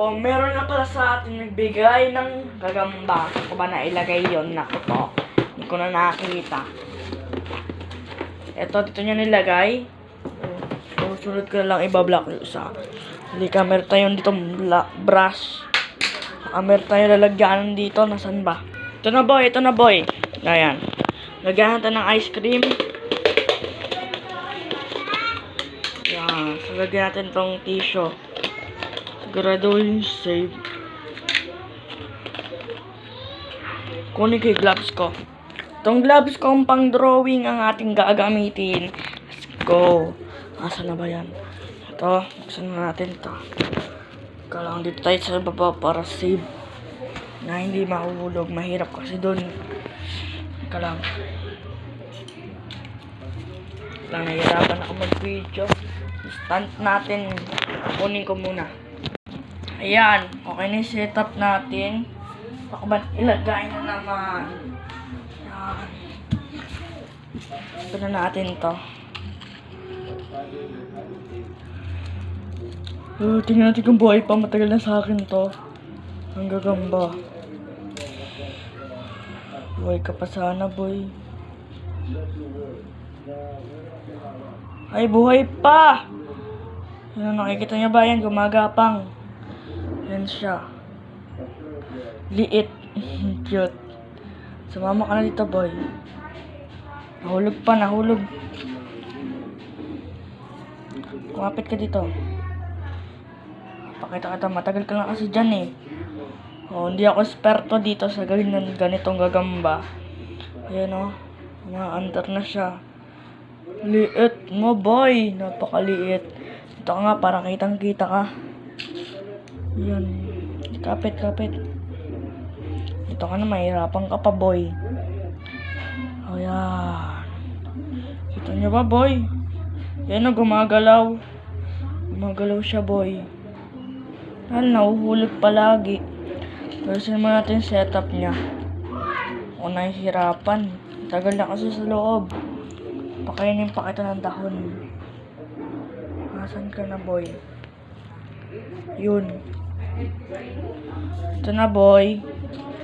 So, meron na pala sa atin nagbigay ng gagamba. Saan ko ba nailagay yun? Naku po. Hindi ko na nakita. Ito, dito niya nilagay. So, sunod ko na lang ibablock yung isa. Hindi ka, meron tayong dito brush. Meron tayong lalagyan dito. Nasaan ba? Ito na boy, ito na boy. Ayan. Lagyan natin ng ice cream. Ayan. So, lagyan natin tong tissue. Siguraduhin save. Kunin ko yung gloves ko. Itong gloves ko pang drawing ang ating gagamitin. Let's go. Asa na ba yan? Ito. Buksan na natin ito. Kailangan dito tayo sa baba para save. Na hindi mahuhulog. Mahirap kasi doon. Kailangan. Nahihirapan ako mag-video. Stand natin. Kunin ko muna. Ayan, okay na yung setup natin. Baka ba ilagay na naman. Ayan. Ito na natin to. Tingnan natin kung buhay pa. Matagal na sa akin to. Ang gagamba. Buhay ka pa sana, boy. Ay, buhay pa! Ano, nakikita niya ba yan? Gumagapang. Yan siya. Liit. Cute. Sumama ka na dito, boy. Nahulog pa, nahulog. Kumapit ka dito. Pakita kita, matagal ka lang kasi dyan eh. Oh, hindi ako esperto dito sa ganitong gagamba. Ayan o. Under na siya. Liit mo, boy. Napakaliit. Ito ka nga, para kitang-kita ka. Yan. Kapit, kapit. Ito ka na, mahirapan ka pa, boy. Ayan. Ito niyo ba, boy? Yan o, gumagalaw. Gumagalaw siya, boy. Nahuhulog palagi. Kasi naman natin setup niya. Ako nahihirapan. Tagal na kasi sa loob. Pakainin pa kita ng dahon. Nasaan ka na, boy? Yun. Ito na, boy.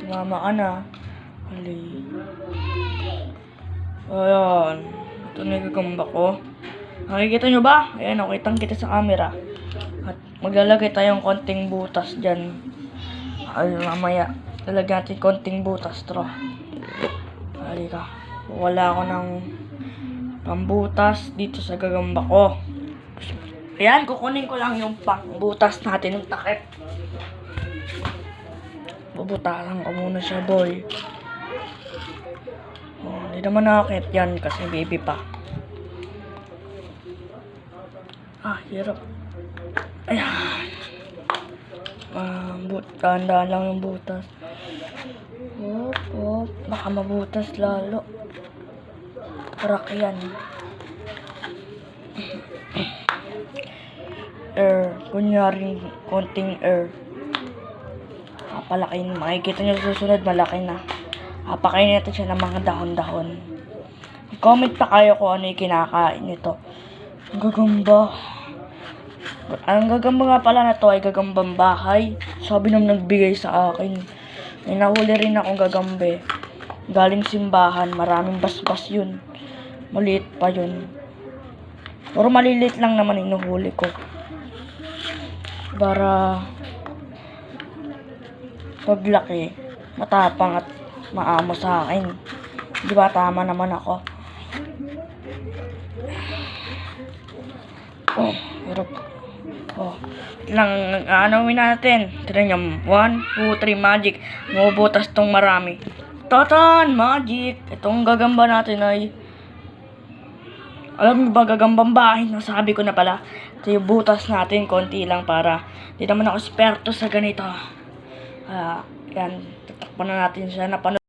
Tumama ka na. Hali. Ayan. Ito na yung gagamba ko. Nakikita nyo ba? Ayan, kitang kita sa camera. At maglalagay tayong konting butas dyan. Ay, mamaya. Lalagyan natin konting butas, straw. Halika. Wala ako ng pambutas dito sa gagamba ko. Ayan, kukunin ko lang yung pangbutas natin ng takip. Bubutasan ko muna siya, boy. Oh, hindi naman nakakit yan kasi baby pa. Ah, hirap. Ayan. Tandaan lang yung butas. Hop. Baka mabutas lalo. Crack yan. Air. Kunyaring konting air. Papalakin. Makikita nyo sa susunod, malaki na. Papakain natin siya ng mga dahon-dahon. Comment pa kayo kung ano yung kinakain nito. Ang gagamba. Ang gagamba nga pala na to ay gagambang bahay. Sabi nung nagbigay sa akin. May nahuli rin akong gagambe. Galing simbahan. Maraming basbas yun. Maliit pa yun. Pero maliliit lang naman yung nahuli ko. Para paglaki, matapang at maamo sa akin. Di ba tama naman ako? Oh, hirap. Oh, lang anawin natin. Tignan nyo, 1, 2, 3, magic. Mabubutas tong marami. Tatan, magic. Itong gagamba natin ay, alam mo ba, gagambang bahay? Nasabi ko na pala. Ito yung butas natin, konti lang para, di naman ako esperto sa ganito. Yan, tatakpan na natin siya. Napanood